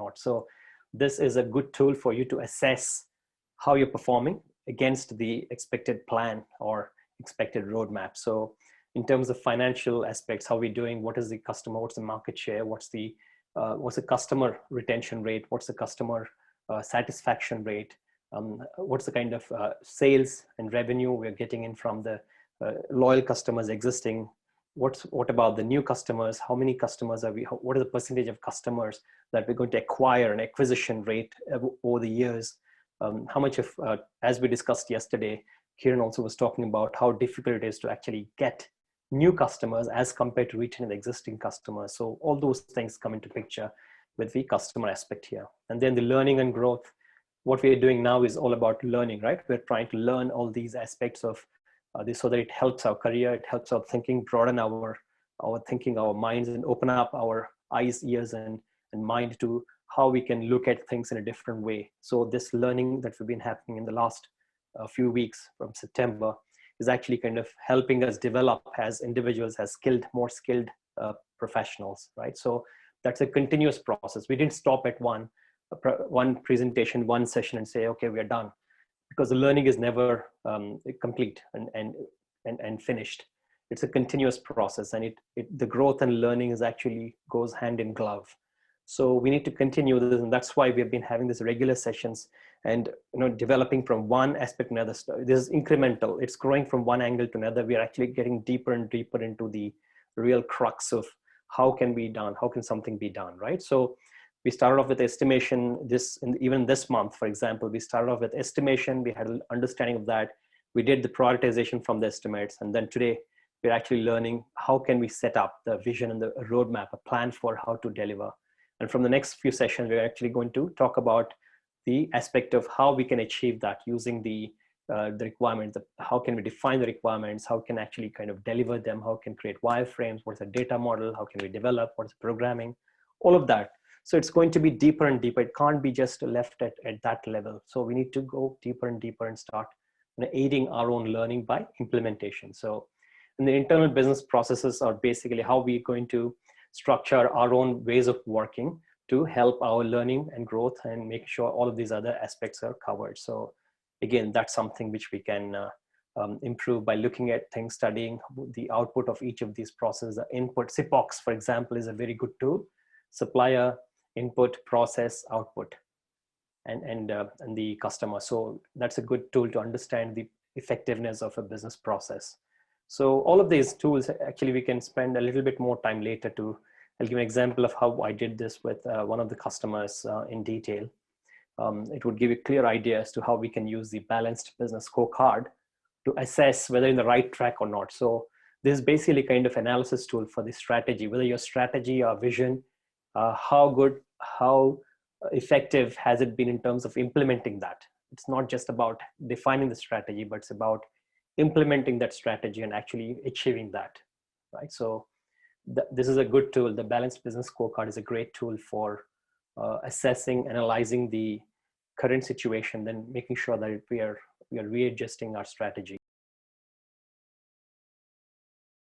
not. So this is a good tool for you to assess how you're performing against the expected plan or expected roadmap. So in terms of financial aspects, how we're doing, what is the customer, what's the market share, what's the customer retention rate, what's the customer satisfaction rate, what's the kind of sales and revenue we're getting in from the loyal customers existing, what about the new customers, how many customers are we, what is the percentage of customers that we're going to acquire, an acquisition rate over the years, how much of, as we discussed yesterday, Kieran also was talking about how difficult it is to actually get new customers as compared to retaining the existing customers. So all those things come into picture with the customer aspect here. And then the learning and growth, what we're doing now is all about learning, right? We're trying to learn all these aspects of this so that it helps our career, it helps our thinking, broaden our thinking, our minds, and open up our eyes, ears, and mind to how we can look at things in a different way. So this learning that we've been happening in the last few weeks from September is actually kind of helping us develop as individuals, as more skilled professionals, right? So that's a continuous process. We didn't stop at one presentation, one session and say, okay, we are done, because the learning is never complete and finished. It's a continuous process, and the growth and learning is actually goes hand in glove. So we need to continue this, and that's why we have been having these regular sessions and developing from one aspect to another. This is incremental. It's growing from one angle to another. We are actually getting deeper and deeper into the real crux of how can be done, how can something be done, right? So we started off with estimation. Even this month, for example, we started off with estimation. We had an understanding of that. We did the prioritization from the estimates, and then today we're actually learning how can we set up the vision and the roadmap, a plan for how to deliver. And from the next few sessions, we're actually going to talk about the aspect of how we can achieve that using the requirements. How can we define the requirements? How can actually kind of deliver them? How can create wireframes? What's a data model? How can we develop? What's programming? All of that. So it's going to be deeper and deeper. It can't be just left at that level. So we need to go deeper and deeper and start aiding our own learning by implementation. So and the internal business processes are basically how we're going to structure our own ways of working to help our learning and growth and make sure all of these other aspects are covered. So again, that's something which we can improve by looking at things, studying the output of each of these processes. The input, SIPOX, for example, is a very good tool. Supplier, input, process, output, and the customer. So that's a good tool to understand the effectiveness of a business process. So all of these tools, actually, we can spend a little bit more time later I'll give an example of how I did this with one of the customers in detail. It would give you a clear idea as to how we can use the Balanced Business Scorecard to assess whether you're in the right track or not. So this is basically kind of analysis tool for the strategy, whether your strategy or vision, how good, how effective has it been in terms of implementing that. It's not just about defining the strategy, but it's about implementing that strategy and actually achieving that, right? So this is a good tool. The Balanced Business Scorecard is a great tool for assessing, analyzing the current situation, then making sure that we are readjusting our strategy.